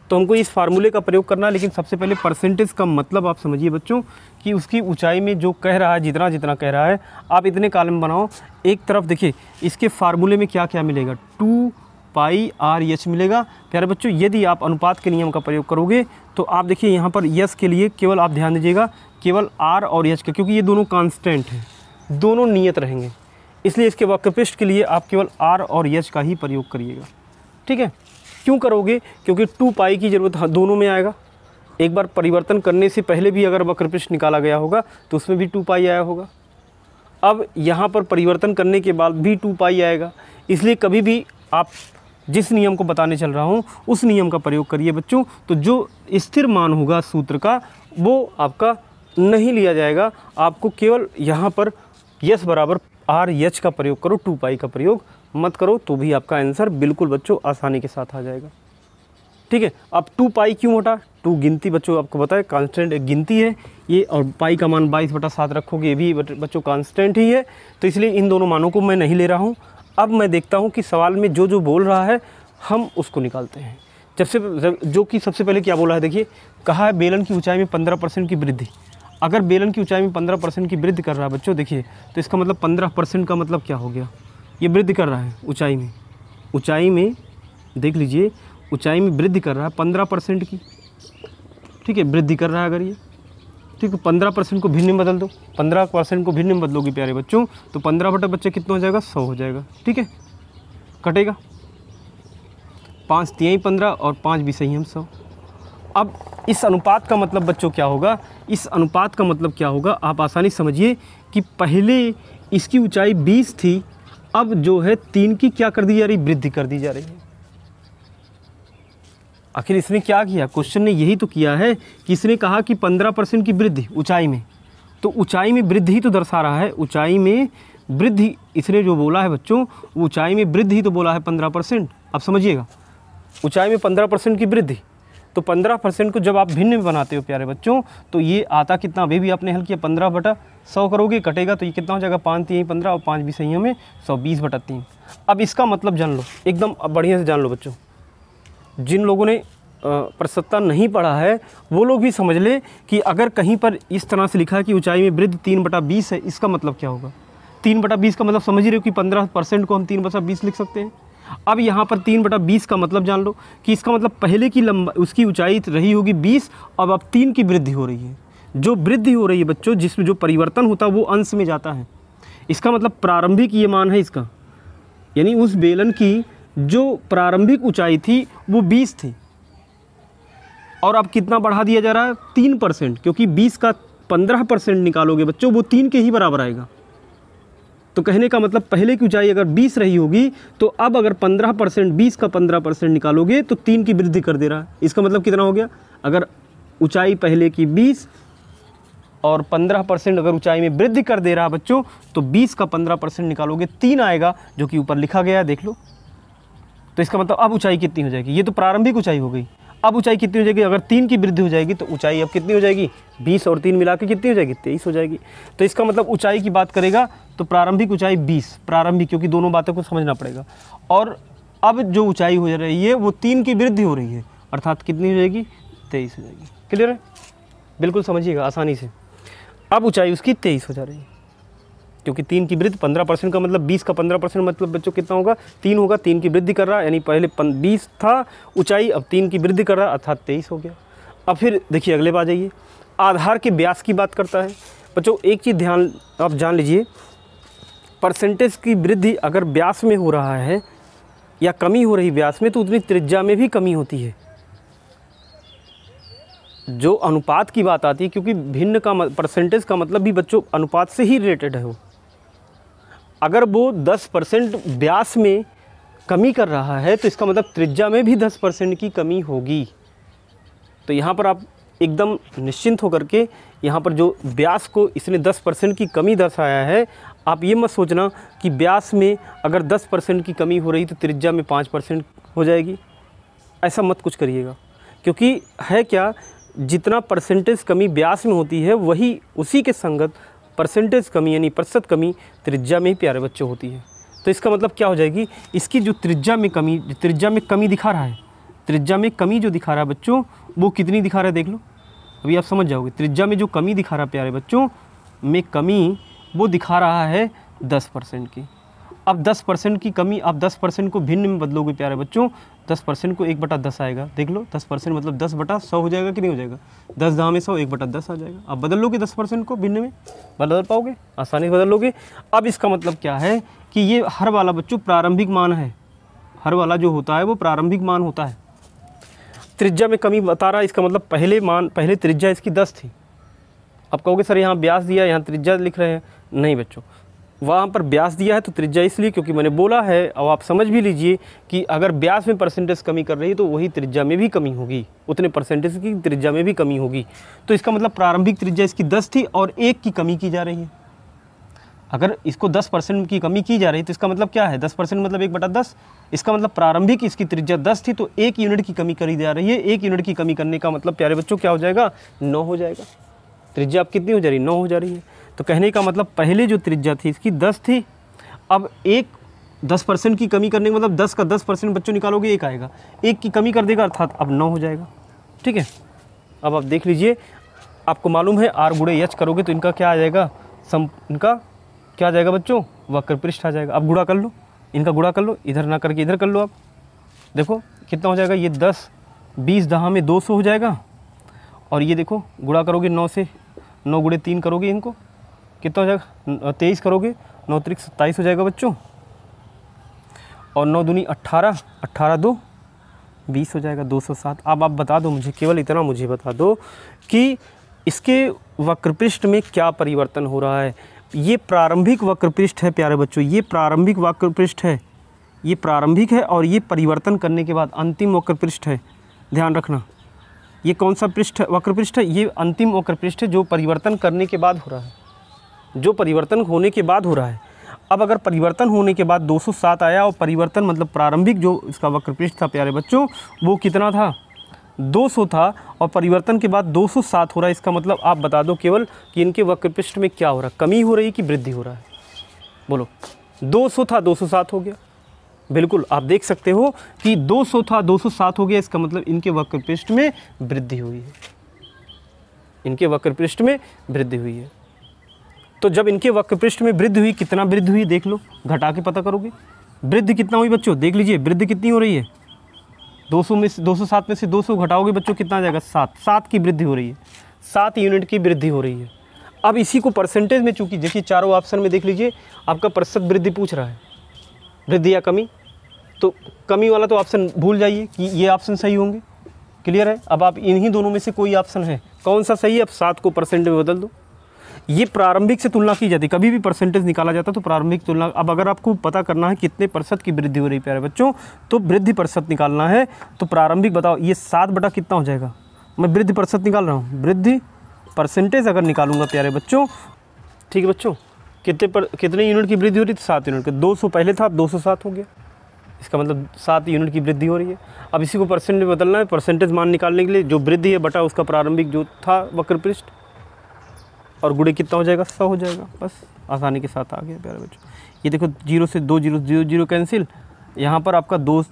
तो हमको इस फार्मूले का प्रयोग करना है। लेकिन सबसे पहले परसेंटेज का मतलब आप समझिए बच्चों कि उसकी ऊंचाई में जो कह रहा है, जितना कह रहा है, आप इतने कॉलम बनाओ। एक तरफ देखिए इसके फार्मूले में क्या क्या मिलेगा, 2πrh मिलेगा प्यारे बच्चों। यदि आप अनुपात के नियम का प्रयोग करोगे तो आप देखिए यहाँ पर यस के लिए केवल आप ध्यान दीजिएगा, केवल r और h का, क्योंकि ये दोनों कांस्टेंट हैं, दोनों नियत रहेंगे, इसलिए इसके वक्रपृष्ठ के लिए आप केवल r और h का ही प्रयोग करिएगा। ठीक है, क्यों करोगे, क्योंकि 2π की ज़रूरत दोनों में आएगा। एक बार परिवर्तन करने से पहले भी अगर वक्रपृष्ठ निकाला गया होगा तो उसमें भी 2π आया होगा। अब यहाँ पर परिवर्तन करने के बाद भी 2π आएगा, इसलिए कभी भी आप जिस नियम को बताने चल रहा हूँ उस नियम का प्रयोग करिए बच्चों। तो जो स्थिर मान होगा सूत्र का वो आपका नहीं लिया जाएगा, आपको केवल यहाँ पर यस बराबर RH का प्रयोग करो, 2π का प्रयोग मत करो, तो भी आपका आंसर बिल्कुल बच्चों आसानी के साथ आ जाएगा। ठीक है, अब 2π क्यों हटा, 2 गिनती बच्चों आपको पता है कांस्टेंट एक गिनती है ये, और पाई का मान 22/7 रखोगे ये भी बच्चों कांस्टेंट ही है, तो इसलिए इन दोनों मानों को मैं नहीं ले रहा हूँ। अब मैं देखता हूँ कि सवाल में जो बोल रहा है हम उसको निकालते हैं। जो कि सबसे पहले क्या बोला है देखिए, कहा है बेलन की ऊंचाई में 15% की वृद्धि। अगर बेलन की ऊंचाई में 15% की वृद्धि कर रहा है बच्चों, देखिए तो इसका मतलब 15% का मतलब क्या हो गया, ये वृद्धि कर रहा है ऊंचाई में देख लीजिए, ऊंचाई में वृद्धि कर रहा है 15% की। ठीक है, वृद्धि कर रहा है अगर ये, ठीक है, 15% को भिन्न में बदल दो, 15% को भिन्न में बदलोगे प्यारे बच्चों तो 15 बटे बच्चे कितना हो जाएगा, 100 हो जाएगा। ठीक है, कटेगा 5 तिहाई 15 और 5 बिसहैयम 100। अब इस अनुपात का मतलब बच्चों क्या होगा, इस अनुपात का मतलब क्या होगा, आप आसानी समझिए कि पहले इसकी ऊंचाई 20 थी, अब जो है 3 की क्या कर दी जा रही, वृद्धि कर दी जा रही है। आखिर इसने क्या किया, क्वेश्चन ने यही तो किया है कि इसने कहा कि 15% की वृद्धि ऊंचाई में, तो ऊंचाई में वृद्धि ही तो दर्शा रहा है, ऊंचाई में वृद्धि इसने जो बोला है बच्चों, ऊंचाई में वृद्धि ही तो बोला है 15%। अब समझिएगा, ऊंचाई में 15% की वृद्धि, तो 15% को जब आप भिन्न में बनाते हो प्यारे बच्चों, तो ये आता कितना, अभी भी आपने हल किया 15/100 करोगे, कटेगा तो ये कितना हो जाएगा, 5 तिहाई 15 और 5 बिसहैयम में 100, 20/3। अब इसका मतलब जान लो, एकदम बढ़िया से जान लो बच्चों, जिन लोगों ने प्रसन्नता नहीं पढ़ा है वो लोग भी समझ ले कि अगर कहीं पर इस तरह से लिखा है कि ऊंचाई में वृद्धि 3/20 है, इसका मतलब क्या होगा, 3/20 का मतलब समझ रहे हो कि 15% को हम 3/20 लिख सकते हैं। अब यहाँ पर 3/20 का मतलब जान लो कि इसका मतलब पहले की उसकी ऊंचाई रही होगी 20, अब 3 की वृद्धि हो रही है। जो वृद्धि हो रही है बच्चों, जिसमें जो परिवर्तन होता है वो अंश में जाता है। इसका मतलब प्रारंभिक ये मान है इसका, यानी उस बेलन की जो प्रारंभिक ऊंचाई थी वो 20 थी, और अब कितना बढ़ा दिया जा रहा है, 3%, क्योंकि 20 का 15% निकालोगे बच्चों वो 3 के ही बराबर आएगा। तो कहने का मतलब पहले की ऊंचाई अगर 20 रही होगी, तो अब अगर 15%, 20 का 15% निकालोगे तो 3 की वृद्धि कर दे रहा है। इसका मतलब कितना हो गया, अगर ऊंचाई पहले की 20 और 15% अगर ऊंचाई में वृद्धि कर दे रहा है बच्चों, तो 20 का 15% निकालोगे 3 आएगा, जो कि ऊपर लिखा गया है, देख लो। तो इसका मतलब अब ऊंचाई कितनी हो जाएगी, ये तो प्रारंभिक ऊंचाई हो गई, अब ऊंचाई कितनी हो जाएगी, अगर 3 की वृद्धि हो जाएगी तो ऊंचाई अब कितनी हो जाएगी, 20 और 3 मिला के कितनी हो जाएगी, 23 हो जाएगी। तो इसका मतलब ऊंचाई की बात करेगा तो प्रारंभिक ऊंचाई 20, प्रारंभिक, क्योंकि दोनों बातों को समझना पड़ेगा, और अब जो ऊंचाई हो रही है वो 3 की वृद्धि हो रही है, अर्थात कितनी हो जाएगी, 23 हो जाएगी। क्लियर है, बिल्कुल समझिएगा आसानी से। अब ऊंचाई उसकी 23 हो जा रही है, क्योंकि 3 की वृद्धि, 15% का मतलब 20 का 15% मतलब बच्चों कितना होगा, 3 होगा, 3 की वृद्धि कर रहा है, यानी पहले 20 था ऊंचाई, अब 3 की वृद्धि कर रहा है, अर्थात 23 हो गया। अब फिर देखिए अगले बात जाइए, आधार के व्यास की बात करता है बच्चों। एक चीज़ ध्यान आप जान लीजिए, परसेंटेज की वृद्धि अगर व्यास में हो रहा है या कमी हो रही व्यास में, तो उतनी त्रिज्या में भी कमी होती है। जो अनुपात की बात आती है, क्योंकि भिन्न का परसेंटेज का मतलब भी बच्चों अनुपात से ही रिलेटेड है। वो अगर वो 10% व्यास में कमी कर रहा है, तो इसका मतलब त्रिज्या में भी 10% की कमी होगी। तो यहाँ पर आप एकदम निश्चिंत होकर के, यहाँ पर जो व्यास को इसने 10% की कमी दर्शाया है, आप ये मत सोचना कि व्यास में अगर 10% की कमी हो रही तो त्रिज्या में 5% हो जाएगी, ऐसा मत कुछ करिएगा। क्योंकि है क्या, जितना परसेंटेज कमी व्यास में होती है, वही उसी के संगत परसेंटेज कमी यानी प्रतिशत कमी त्रिज्या में ही प्यारे बच्चों होती है। तो इसका मतलब क्या हो जाएगी, इसकी जो त्रिज्या में कमी दिखा रहा है, त्रिज्या में कमी जो दिखा रहा है बच्चों, वो कितनी दिखा रहा है देख लो, अभी आप समझ जाओगे। त्रिज्या में जो कमी दिखा रहा है प्यारे बच्चों में कमी, वो दिखा रहा है 10% की। अब 10% की कमी, आप 10% को भिन्न में बदलोगे प्यारे बच्चों, 10% को 1/10 आएगा, देख लो 10% मतलब 10/100 हो जाएगा कि नहीं हो जाएगा, 10 10 में 100, 1/10 आ जाएगा। अब बदल लोगे 10% को भिन्न में, बदल पाओगे, आसानी से बदल लोगे। अब इसका मतलब क्या है कि ये हर वाला बच्चों प्रारंभिक मान है, हर वाला जो होता है वो प्रारंभिक मान होता है। त्रिज्या में कमी बता रहा है, इसका मतलब पहले त्रिज्या इसकी 10 थी। अब कहोगे सर यहाँ व्यास दिया, यहाँ त्रिज्या लिख रहे हैं, नहीं बच्चों, वहाँ पर व्यास दिया है तो त्रिज्या इसलिए क्योंकि मैंने बोला है। अब आप समझ भी लीजिए कि अगर व्यास में परसेंटेज कमी कर रही है तो वही त्रिज्या में भी कमी होगी, उतने परसेंटेज की त्रिज्या में भी कमी होगी। तो इसका मतलब प्रारंभिक त्रिज्या इसकी 10 थी और 1 की कमी की जा रही है। अगर इसको 10% की कमी की जा रही है तो इसका मतलब क्या है, 10% मतलब 1/10। इसका मतलब प्रारंभिक इसकी त्रिज्या 10 थी तो 1 यूनिट की कमी करी जा रही है। 1 यूनिट की कमी करने का मतलब प्यारे बच्चों क्या हो जाएगा, 9 हो जाएगा। त्रिज्या अब कितनी हो जा रही है, 9 हो जा रही है। तो कहने का मतलब पहले जो त्रिज्या थी इसकी 10 थी, अब 10% की कमी करने का मतलब 10 का 10% बच्चों निकालोगे 1 आएगा, 1 की कमी कर देगा अर्थात अब 9 हो जाएगा। ठीक है, अब आप देख लीजिए, आपको मालूम है R गुणे H करोगे तो इनका क्या आ जाएगा, इनका क्या आ जाएगा बच्चों, वक्र पृष्ठ आ जाएगा। अब गुणा कर लो, इनका गुणा कर लो, इधर ना करके इधर कर लो। आप देखो कितना हो जाएगा, ये 10 20 10 में 200 हो जाएगा, और ये देखो गुणा करोगे 9 से, 9 गुणे 3 करोगे, इनको कितना हो जाएगा, 23 करोगे, 9 त्रिक 27 हो जाएगा बच्चों, और 9 दूनी 18, 18 2 20 हो जाएगा, 207। अब आप बता दो मुझे, केवल इतना मुझे बता दो कि इसके वक्रपृष्ठ में क्या परिवर्तन हो रहा है। ये प्रारंभिक वक्रपृष्ठ है प्यारे बच्चों, ये प्रारंभिक वक्रपृष्ठ है, ये प्रारंभिक है, और ये परिवर्तन करने के बाद अंतिम वक्रपृष्ठ है। ध्यान रखना, ये कौन सा पृष्ठ वक्रपृष्ठ है? ये अंतिम वक्रपृष्ठ है जो परिवर्तन करने के बाद हो रहा है, जो परिवर्तन होने के बाद हो रहा है। अब अगर परिवर्तन होने के बाद 207 आया, और परिवर्तन मतलब प्रारंभिक जो इसका वक्रपृष्ठ था प्यारे बच्चों वो कितना था? 200 था, और परिवर्तन के बाद 207 हो रहा है। इसका मतलब आप बता दो केवल कि इनके वक्रपृष्ठ में क्या हो रहा है, कमी हो रही है कि वृद्धि हो रहा है? बोलो। 200 था, 207 हो गया। बिल्कुल आप देख सकते हो कि 200 था, 207 हो गया। इसका मतलब इनके वक्रपृष्ठ में वृद्धि हुई है, इनके वक्रपृष्ठ में वृद्धि हुई है। तो जब इनके वक्रपृष्ठ में वृद्धि हुई, कितना वृद्धि हुई देख लो, घटा के पता करोगे वृद्धि कितना हुई बच्चों। देख लीजिए वृद्धि कितनी हो रही है। 207 में से 200 घटाओगे बच्चों कितना आ जाएगा? 7 की वृद्धि हो रही है, 7 यूनिट की वृद्धि हो रही है। अब इसी को परसेंटेज में, चूंकि देखिए चारों ऑप्शन में देख लीजिए आपका प्रतिशत वृद्धि पूछ रहा है, वृद्धि या कमी। तो कमी वाला तो ऑप्शन भूल जाइए कि ये ऑप्शन सही होंगे। क्लियर है? अब आप इन्हीं दोनों में से कोई ऑप्शन है, कौन सा सही है? अब 7 को परसेंटेज में बदल दो। ये प्रारंभिक से तुलना की जाती है, कभी भी परसेंटेज निकाला जाता है तो प्रारंभिक तुलना। अब अगर आपको पता करना है कितने प्रतिशत की वृद्धि हो रही है प्यारे बच्चों, तो वृद्धि प्रतिशत निकालना है। तो प्रारंभिक बताओ, ये 7 बटा कितना हो जाएगा? मैं वृद्धि प्रतिशत निकाल रहा हूँ, वृद्धि परसेंटेज अगर निकालूंगा प्यारे बच्चों, ठीक है बच्चों, कितने यूनिट की वृद्धि हो रही थी? 7 यूनिट की। 200 पहले था, अब 207 हो गया। इसका मतलब 7 यूनिट की वृद्धि हो रही है। अब इसी को परसेंटेज में बदलना है, परसेंटेज मान निकालने के लिए जो वृद्धि है बटा उसका प्रारंभिक जो था वक्रपृष्ठ, और गुणे कितना हो जाएगा? 100 हो जाएगा। बस आसानी के साथ आ गया प्यारे बच्चों। ये देखो 0 से 2 0 0 0 कैंसिल, यहाँ पर आपका 2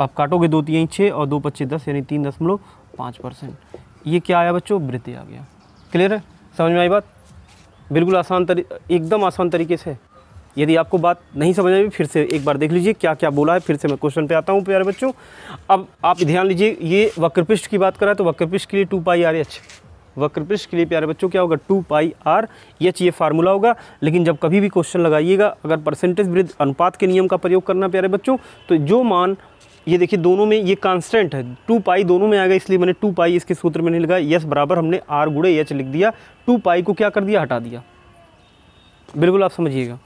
आप काटोगे, 2 3 6 और 2 5 10 यानी 3.5%। ये क्या आया बच्चों? वृद्धि आ गया। क्लियर है? समझ में आई बात? बिल्कुल आसान एकदम आसान तरीके से। यदि आपको बात नहीं समझ आई फिर से एक बार देख लीजिए क्या क्या बोला है। फिर से मैं क्वेश्चन पे आता हूँ प्यारे बच्चों। अब आप ध्यान लीजिए, ये वक्रपृष्ठ की बात करा तो वक्रपृष्ठ के लिए 2πr/h, वक्रपृष्ठ के लिए प्यारे बच्चों क्या होगा? 2πr/h ये फार्मूला होगा। लेकिन जब कभी भी क्वेश्चन लगाइएगा, अगर परसेंटेज वृद्धि अनुपात के नियम का प्रयोग करना प्यारे बच्चों, तो जो मान ये देखिए दोनों में ये कांस्टेंट है, 2π दोनों में आएगा, इसलिए मैंने 2π इसके सूत्र में नहीं लगाया। यस बराबर हमने r गुणे h लिख दिया, 2π को क्या कर दिया? हटा दिया। बिल्कुल आप समझिएगा।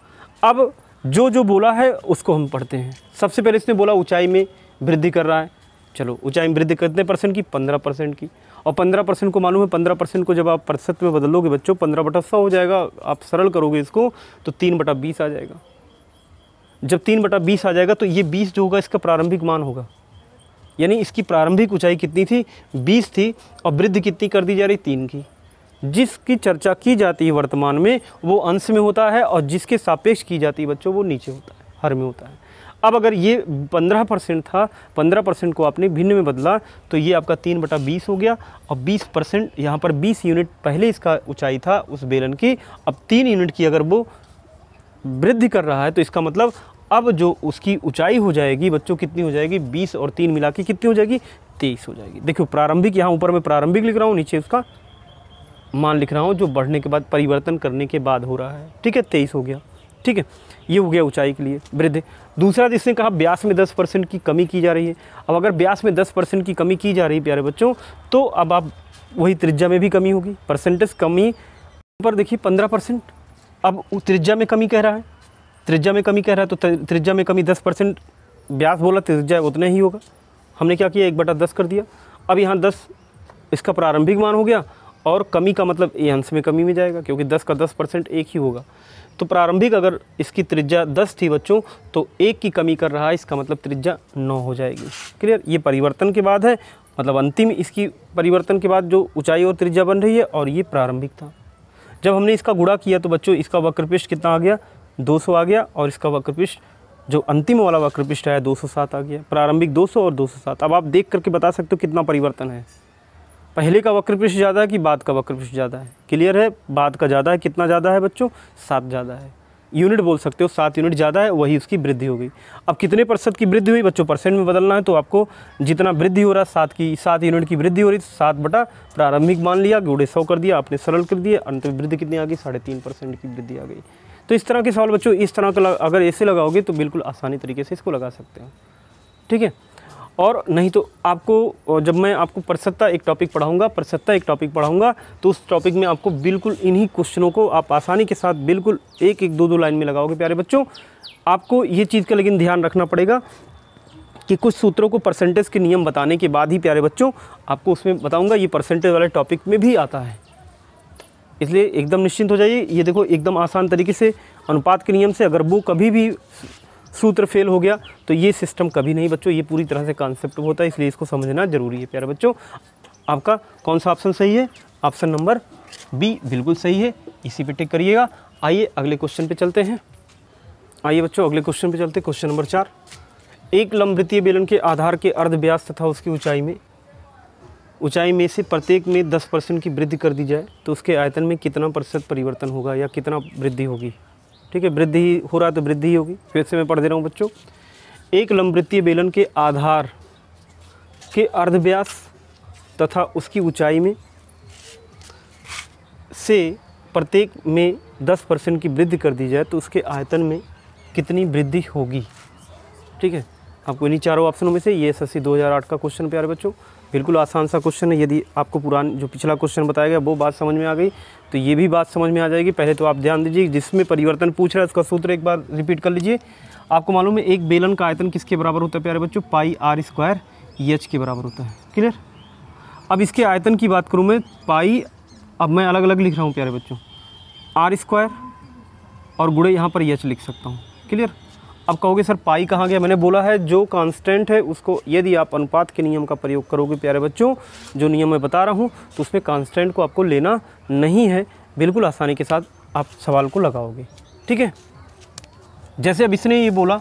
अब जो बोला है उसको हम पढ़ते हैं। सबसे पहले इसने बोला ऊंचाई में वृद्धि कर रहा है। चलो ऊंचाई में वृद्धि कितने परसेंट की? 15% की। और 15% को मालूम है, 15% को जब आप प्रतिशत में बदलोगे बच्चों 15/100 हो जाएगा। आप सरल करोगे इसको तो 3/20 आ जाएगा। जब 3/20 आ जाएगा तो ये 20 जो होगा इसका प्रारंभिक मान होगा। यानी इसकी प्रारंभिक ऊंचाई कितनी थी? 20 थी, और वृद्धि कितनी कर दी जा रही? 3 की। जिसकी चर्चा की जाती है वर्तमान में वो अंश में होता है, और जिसके सापेक्ष की जाती है बच्चों वो नीचे होता है, हर में होता है। अब अगर ये 15% था, 15% को आपने भिन्न में बदला तो ये आपका 3/20 हो गया। और 20% यहाँ पर 20 यूनिट पहले इसका ऊंचाई था उस बेलन की, अब 3 यूनिट की अगर वो वृद्धि कर रहा है तो इसका मतलब अब जो उसकी ऊंचाई हो जाएगी बच्चों कितनी हो जाएगी? 20 और 3 मिला के कितनी हो जाएगी? 23 हो जाएगी। देखो प्रारंभिक, यहाँ ऊपर मैं प्रारंभिक लिख रहा हूँ, नीचे उसका मान लिख रहा हूँ जो बढ़ने के बाद परिवर्तन करने के बाद हो रहा है। ठीक है, 23 हो गया। ठीक है, ये हो गया ऊंचाई के लिए वृद्धि। दूसरा जिसने कहा व्यास में 10% की कमी की जा रही है। अब अगर व्यास में 10% की कमी की जा रही है प्यारे बच्चों, तो अब आप वही त्रिज्या में भी कमी होगी। परसेंटेज कमी पर देखिए 15%, अब त्रिज्या में कमी कह रहा है, त्रिज्या में कमी कह रहा है, तो त्रिज्या में कमी 10%, व्यास बोला त्रिज्या उतना ही होगा। हमने क्या किया? 1/10 कर दिया। अब यहाँ 10 इसका प्रारंभिक मान हो गया, और कमी का मतलब ये अंश में कमी में जाएगा, क्योंकि 10 का 10% 1 ही होगा। तो प्रारंभिक अगर इसकी त्रिज्या 10 थी बच्चों, तो 1 की कमी कर रहा है, इसका मतलब त्रिज्या 9 हो जाएगी। क्लियर? ये परिवर्तन के बाद है, मतलब अंतिम इसकी परिवर्तन के बाद जो ऊंचाई और त्रिज्या बन रही है, और ये प्रारंभिक था। जब हमने इसका गुणा किया तो बच्चों इसका वक्रपृष्ठ कितना आ गया? 200 आ गया, और इसका वक्रपृष्ठ जो अंतिम वाला वक्रपृष्ठ है 207 आ गया। प्रारंभिक 200 और 207। अब आप देख करके बता सकते हो कितना परिवर्तन है। पहले का वक्रपृष्ठ ज़्यादा है कि बाद का वक्रपृष्ठ ज़्यादा है? क्लियर है, बाद का ज़्यादा है। कितना ज़्यादा है बच्चों? 7 ज़्यादा है। यूनिट बोल सकते हो, 7 यूनिट ज़्यादा है, वही उसकी वृद्धि हो गई। अब कितने प्रतिशत की वृद्धि हुई बच्चों? परसेंट में बदलना है, तो आपको जितना वृद्धि हो रहा है 7 यूनिट की वृद्धि हो रही, 7 बटा प्रारंभिक मान लिया, गुणे 100 कर दिया, आपने सरल कर दिया, अंत में वृद्धि कितनी आ गई? 3.5% की वृद्धि आ गई। तो इस तरह के सवाल बच्चों इस तरह का अगर ऐसे लगाओगे तो बिल्कुल आसानी तरीके से इसको लगा सकते हैं। ठीक है, और नहीं तो आपको जब मैं आपको प्रसत्ता एक टॉपिक पढ़ाऊँगा तो उस टॉपिक में आपको बिल्कुल इन्हीं क्वेश्चनों को आप आसानी के साथ बिल्कुल एक एक दो लाइन में लगाओगे प्यारे बच्चों। आपको ये चीज़ का लेकिन ध्यान रखना पड़ेगा कि कुछ सूत्रों को परसेंटेज के नियम बताने के बाद ही प्यारे बच्चों आपको उसमें बताऊँगा, ये परसेंटेज वाले टॉपिक में भी आता है, इसलिए एकदम निश्चिंत हो जाइए। ये देखो एकदम आसान तरीके से अनुपात के नियम से अगर वो कभी भी सूत्र फेल हो गया तो ये सिस्टम कभी नहीं बच्चों, ये पूरी तरह से कॉन्सेप्ट होता है, इसलिए इसको समझना ज़रूरी है प्यारे बच्चों। आपका कौन सा ऑप्शन सही है? ऑप्शन नंबर बी बिल्कुल सही है, इसी पे टिक करिएगा। आइए अगले क्वेश्चन पे चलते हैं। आइए बच्चों अगले क्वेश्चन पे चलते हैं। क्वेश्चन नंबर 4, एक लंबवृत्तीय बेलन के आधार के अर्ध व्यास तथा उसकी ऊंचाई में से प्रत्येक में 10% की वृद्धि कर दी जाए तो उसके आयतन में कितना प्रतिशत परिवर्तन होगा या कितना वृद्धि होगी? ठीक है, वृद्धि ही हो रहा है तो वृद्धि ही होगी। फिर से मैं पढ़ दे रहा हूँ बच्चों। एक लंबवृत्तीय बेलन के आधार के अर्ध व्यास तथा उसकी ऊंचाई में से प्रत्येक में 10% की वृद्धि कर दी जाए तो उसके आयतन में कितनी वृद्धि होगी? ठीक है, आपको इन्हीं चारों ऑप्शनों में से ये एसएससी 2008 का क्वेश्चन प्यारे बच्चों, बिल्कुल आसान सा क्वेश्चन है। यदि आपको जो पिछला क्वेश्चन बताया गया वो बात समझ में आ गई तो ये भी बात समझ में आ जाएगी। पहले तो आप ध्यान दीजिए, जिसमें परिवर्तन पूछ रहा है उसका सूत्र एक बार रिपीट कर लीजिए। आपको मालूम है एक बेलन का आयतन किसके बराबर होता है प्यारे बच्चों? पाई आर स्क्वायर एच के बराबर होता है। क्लियर? अब इसके आयतन की बात करूँ मैं, पाई अब मैं अलग अलग लिख रहा हूँ प्यारे बच्चों, आर स्क्वायर और गुणे यहाँ पर एच लिख सकता हूँ। क्लियर? अब कहोगे सर पाई कहाँ गया? मैंने बोला है जो कांस्टेंट है उसको यदि आप अनुपात के नियम का प्रयोग करोगे प्यारे बच्चों, जो नियम मैं बता रहा हूँ, तो उसमें कांस्टेंट को आपको लेना नहीं है, बिल्कुल आसानी के साथ आप सवाल को लगाओगे। ठीक है, जैसे अब इसने ये बोला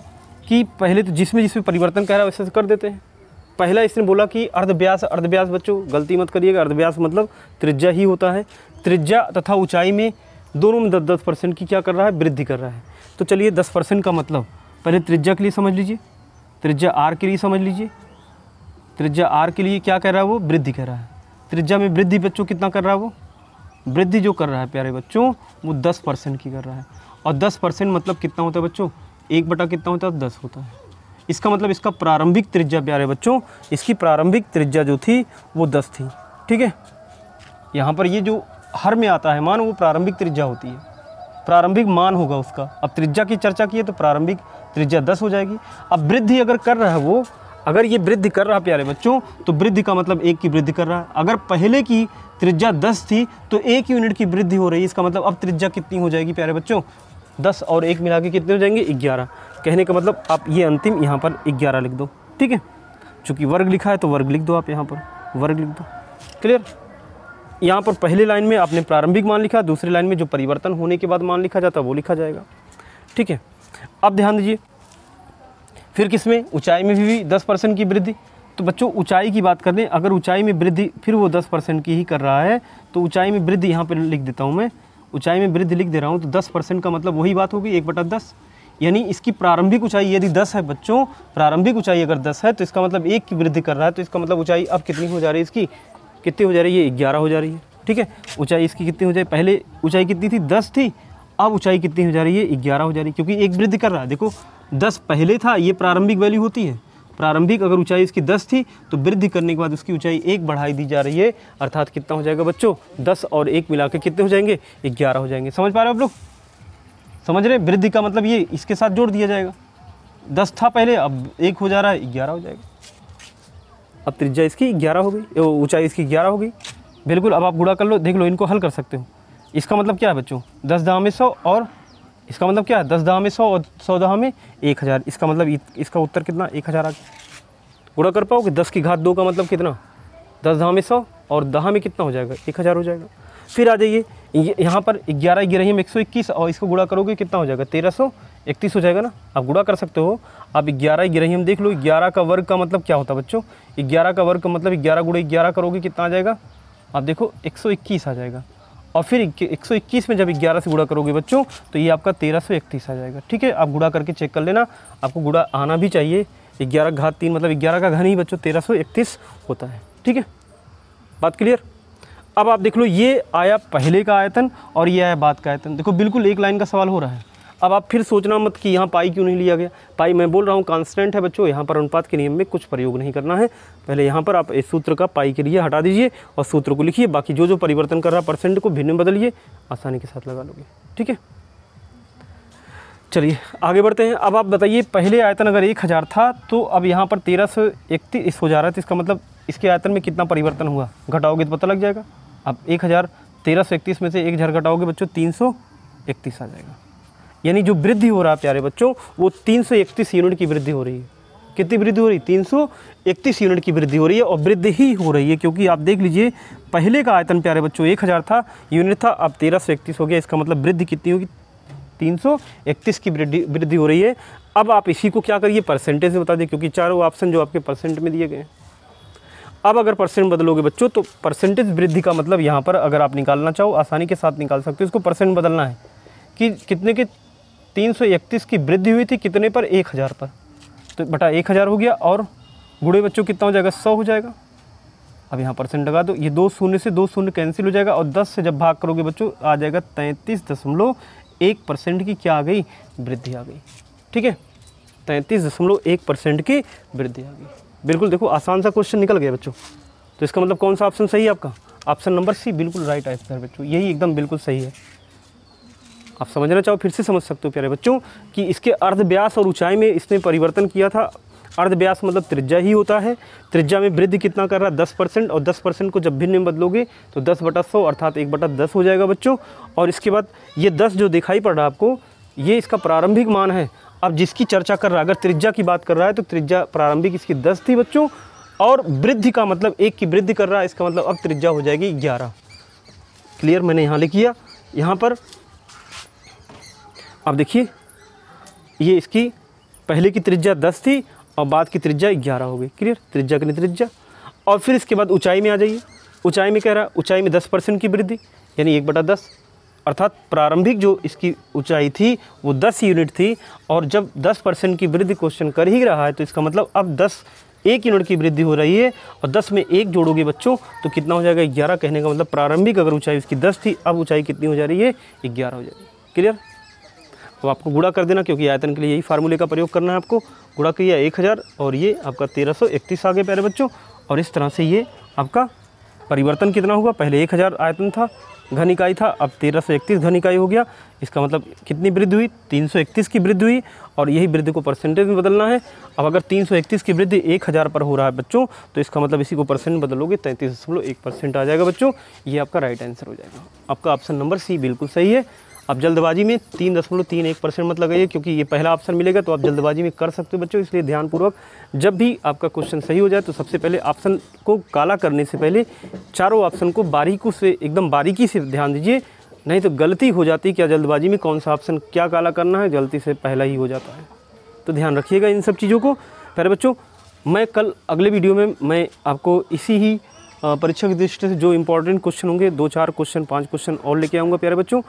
कि पहले तो जिसमें परिवर्तन कह रहा है वैसे कर देते हैं। पहला इसने बोला कि अर्धव्यास बच्चों गलती मत करिएगा, अर्धव्यास मतलब त्रिज्या ही होता है। त्रिज्या तथा ऊंचाई में दोनों में 10% की क्या कर रहा है? वृद्धि कर रहा है। तो चलिए 10% का मतलब पहले त्रिज्या के लिए समझ लीजिए, त्रिज्या आर के लिए समझ लीजिए। त्रिज्या आर के लिए क्या कर रहा है? वो वृद्धि कर रहा है। त्रिज्या में वृद्धि बच्चों कितना कर रहा है? वो वृद्धि जो कर रहा है प्यारे बच्चों वो 10% की कर रहा है। और 10% मतलब कितना होता है बच्चों? 1 बटा कितना होता है? 10 होता है। इसका मतलब इसका प्रारंभिक त्रिज्या प्यारे बच्चों, इसकी प्रारंभिक त्रिज्या जो थी वो 10 थी। ठीक है, यहाँ पर ये जो हर में आता है मान वो प्रारंभिक त्रिज्या होती है, प्रारंभिक मान होगा उसका। अब त्रिज्या की चर्चा की है तो प्रारंभिक त्रिज्या 10 हो जाएगी। अब वृद्धि अगर कर रहा है वो, अगर ये वृद्धि कर रहा है प्यारे बच्चों तो वृद्धि का मतलब 1 की वृद्धि कर रहा है। अगर पहले की त्रिज्या 10 थी तो 1 यूनिट की वृद्धि हो रही है, इसका मतलब अब त्रिज्या कितनी हो जाएगी प्यारे बच्चों? 10 और 1 मिला के कितने हो जाएंगे? 11। कहने का मतलब आप ये अंतिम यहाँ पर 11 लिख दो। ठीक है, चूँकि वर्ग लिखा है तो वर्ग लिख दो, आप यहाँ पर वर्ग लिख दो। क्लियर? यहाँ पर पहले लाइन में आपने प्रारंभिक मान लिखा, दूसरी लाइन में जो परिवर्तन होने के बाद मान लिखा जाता है वो लिखा जाएगा। ठीक है, अब ध्यान दीजिए फिर किसमें? ऊंचाई में भी 10% की वृद्धि। तो बच्चों ऊंचाई की बात कर लें, अगर ऊंचाई में वृद्धि फिर वो 10% की ही कर रहा है तो ऊंचाई में वृद्धि यहाँ पर लिख देता हूँ मैं, ऊंचाई में वृद्धि लिख दे रहा हूँ। तो 10% का मतलब वही बात होगी 1/10, यानी इसकी प्रारंभिक ऊंचाई यदि 10 है बच्चों, प्रारंभिक ऊंचाई अगर 10 है तो इसका मतलब 1 की वृद्धि कर रहा है, तो इसका मतलब ऊंचाई अब कितनी हो जा रही है? इसकी कितनी हो जा रही है? ये 11 हो जा रही है। ठीक है, ऊंचाई इसकी कितनी हो जाए? पहले ऊंचाई कितनी थी? 10 थी, अब ऊंचाई कितनी हो जा रही है? 11 हो जा रही है, क्योंकि एक वृद्धि कर रहा है। देखो 10 पहले था, ये प्रारंभिक वैल्यू होती है। प्रारंभिक अगर ऊंचाई इसकी 10 थी तो वृद्धि करने के बाद उसकी ऊंचाई 1 बढ़ाई दी जा रही है, अर्थात कितना हो जाएगा बच्चों? 10 और 1 मिला के कितने हो जाएंगे? 11 हो जाएंगे। समझ पा रहे हो आप लोग? समझ रहे? वृद्धि का मतलब ये इसके साथ जोड़ दिया जाएगा। 10 था पहले, अब 1 हो जा रहा है, 11 हो जाएगा। अब त्रिज्या इसकी 11 हो गई, ऊंचाई इसकी 11 हो गई। बिल्कुल, अब आप गुणा कर लो, देख लो, इनको हल कर सकते हो। इसका मतलब क्या है बच्चों? 10 दहा में 100 और इसका मतलब क्या है? 10 दहा में 100 और 100 दहा में 1000। इसका मतलब इसका उत्तर कितना? 1000 आ गया। गुणा कर पाओगे? 10 की घात 2 का मतलब कितना? 10 दहा में 100 और दहा में कितना हो जाएगा? 1000 हो जाएगा। फिर आ जाइए यहाँ पर 11 गिरही में 121 और इसको गुणा करोगे कितना हो जाएगा? 1331 हो जाएगा ना। आप गुणा कर सकते हो। अब 11 गिरही हम देख लो, 11 का वर्ग का मतलब क्या होता है बच्चों? 11 का वर्ग का मतलब 11 गुणे 11 करोगे कितना आ जाएगा? आप देखो 121 आ जाएगा। और फिर 121 में जब 11 से गुणा करोगे बच्चों तो ये आपका 1331 आ जाएगा। ठीक है, आप गुणा करके चेक कर लेना, आपको गुणा आना भी चाहिए। 11 घात 3 मतलब 11 का घन ही बच्चों 1331 होता है। ठीक है, बात क्लियर? अब आप देख लो, ये आया पहले का आयतन और ये आया बाद का आयतन। देखो बिल्कुल एक लाइन का सवाल हो रहा है। अब आप फिर सोचना मत कि यहाँ पाई क्यों नहीं लिया गया। पाई मैं बोल रहा हूँ कांस्टेंट है बच्चों, यहाँ पर अनुपात के नियम में कुछ प्रयोग नहीं करना है। पहले यहाँ पर आप इस सूत्र का पाई के लिए हटा दीजिए और सूत्र को लिखिए, बाकी जो जो परिवर्तन कर रहा परसेंट को भिन्न में बदलिए, आसानी के साथ लगा लोगे। ठीक है, चलिए आगे बढ़ते हैं। अब आप बताइए, पहले आयतन अगर 1000 था तो अब यहाँ पर 1331 हो जा रहा है, तो इसका मतलब इसके आयतन में कितना परिवर्तन हुआ, घटाओगे तो पता लग जाएगा। अब 1000 1331 में से 1000 घटाओगे बच्चों 331 आ जाएगा। यानी जो वृद्धि हो रहा है प्यारे बच्चों वो 331 यूनिट की वृद्धि हो रही है। कितनी वृद्धि हो रही है? 331 यूनिट की वृद्धि हो रही है, और वृद्धि ही हो रही है क्योंकि आप देख लीजिए पहले का आयतन प्यारे बच्चों 1000 था, यूनिट था, अब 1331 हो गया। इसका मतलब वृद्धि कितनी होगी? 331 की वृद्धि हो रही है। अब आप इसी को क्या करिए, परसेंटेज में बता दें, क्योंकि चारों ऑप्शन जो आपके परसेंट में दिए गए हैं। अब अगर परसेंट बदलोगे बच्चों तो परसेंटेज वृद्धि का मतलब यहाँ पर अगर आप निकालना चाहो आसानी के साथ निकाल सकते हो। इसको परसेंट बदलना है कि कितने के 331 की वृद्धि हुई थी, कितने पर? 1000 पर, तो बटा 1000 हो गया, और गुणे बच्चों कितना हो जाएगा? 100 हो जाएगा। अब यहाँ परसेंट लगा दो, ये 2 शून्य से 2 शून्य कैंसिल हो जाएगा, और 10 से जब भाग करोगे बच्चों आ जाएगा 33.1% की क्या आ गई? वृद्धि आ गई। ठीक है, 33.1% की वृद्धि आ गई। बिल्कुल देखो आसान सा क्वेश्चन निकल गया बच्चों। तो इसका मतलब कौन सा ऑप्शन सही है आपका? ऑप्शन नंबर सी बिल्कुल राइट आंसर बच्चों, यही एकदम बिल्कुल सही है। आप समझना चाहो फिर से समझ सकते हो प्यारे बच्चों कि इसके अर्ध व्यास और ऊंचाई में इसने परिवर्तन किया था। अर्ध व्यास मतलब त्रिज्या ही होता है। त्रिज्या में वृद्धि कितना कर रहा है? 10%, और 10% को जब भिन्न में बदलोगे तो 10/100 अर्थात 1/10 हो जाएगा बच्चों। और इसके बाद ये 10 जो दिखाई पड़ रहा है आपको, ये इसका प्रारंभिक मान है। अब जिसकी चर्चा कर रहा है, अगर त्रिज्या की बात कर रहा है तो त्रिज्या प्रारंभिक इसकी 10 थी बच्चों, और वृद्धि का मतलब 1 की वृद्धि कर रहा है, इसका मतलब अब त्रिज्या हो जाएगी 11। क्लियर, मैंने यहाँ लिख किया। यहाँ पर अब देखिए ये इसकी पहले की त्रिज्या 10 थी और बाद की त्रिज्या 11 हो गई। क्लियर, त्रिज्या की त्रिज्या। और फिर इसके बाद ऊंचाई में आ जाइए। ऊंचाई में कह रहा है ऊंचाई में 10% की वृद्धि, यानी 1/10, अर्थात प्रारंभिक जो इसकी ऊंचाई थी वो 10 यूनिट थी, और जब 10% की वृद्धि क्वेश्चन कर ही रहा है तो इसका मतलब अब 1 यूनिट की वृद्धि हो रही है, और 10 में 1 जोड़ोगे बच्चों तो कितना हो जाएगा? 11। कहने का मतलब प्रारंभिक अगर ऊंचाई इसकी 10 थी, अब ऊंचाई कितनी हो जा रही है? 11 हो जाएगी। क्लियर, तो आपको गुणा कर देना, क्योंकि आयतन के लिए यही फार्मूले का प्रयोग करना है आपको। गुणा किया 1000 और ये आपका 1331 आ गए प्यारे बच्चों। और इस तरह से ये आपका परिवर्तन कितना हुआ? पहले 1000 आयतन था, घन इकाई था, अब 1331 घन इकाई हो गया। इसका मतलब कितनी वृद्धि हुई? 331 की वृद्धि हुई, और यही वृद्धि को परसेंटेज में बदलना है। अब अगर 331 की वृद्धि 1000 पर हो रहा है बच्चों, तो इसका मतलब इसी को परसेंट बदलोगे 33.1% आ जाएगा बच्चों। ये आपका राइट आंसर हो जाएगा। आपका ऑप्शन नंबर सी बिल्कुल सही है। अब जल्दबाजी में 3.31% मत लगाइए, क्योंकि ये पहला ऑप्शन मिलेगा तो आप जल्दबाजी में कर सकते हो बच्चों। इसलिए ध्यानपूर्वक जब भी आपका क्वेश्चन सही हो जाए तो सबसे पहले ऑप्शन को काला करने से पहले चारों ऑप्शन को बारीकी से, एकदम बारीकी से ध्यान दीजिए, नहीं तो गलती हो जाती है। क्या जल्दबाजी में कौन सा ऑप्शन क्या काला करना है, गलती से पहला ही हो जाता है। तो ध्यान रखिएगा इन सब चीज़ों को। प्यारे बच्चों, मैं कल अगले वीडियो में मैं आपको इसी ही परीक्षा की दृष्टि से जो इंपॉर्टेंट क्वेश्चन होंगे 2-4 क्वेश्चन 5 क्वेश्चन और लेके आऊँगा प्यारे बच्चों।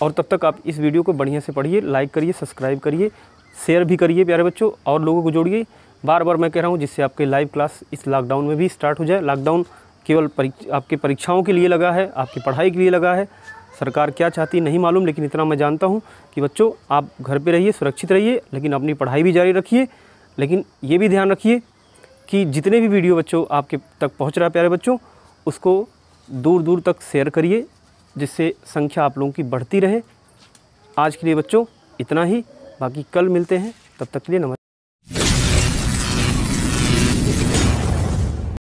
और तब तक आप इस वीडियो को बढ़िया से पढ़िए, लाइक करिए, सब्सक्राइब करिए, शेयर भी करिए प्यारे बच्चों, और लोगों को जोड़िए। बार बार मैं कह रहा हूँ, जिससे आपके लाइव क्लास इस लॉकडाउन में भी स्टार्ट हो जाए। लॉकडाउन केवल आपके परीक्षाओं के लिए लगा है, आपकी पढ़ाई के लिए लगा है। सरकार क्या चाहती नहीं मालूम, लेकिन इतना मैं जानता हूँ कि बच्चों आप घर पे रहिए, सुरक्षित रहिए, लेकिन अपनी पढ़ाई भी जारी रखिए। लेकिन ये भी ध्यान रखिए कि जितने भी वीडियो बच्चों आपके तक पहुँच रहा है प्यारे बच्चों, उसको दूर दूर तक शेयर करिए, जिससे संख्या आप लोगों की बढ़ती रहे। आज के लिए बच्चों इतना ही, बाकी कल मिलते हैं, तब तक के लिए नमस्कार।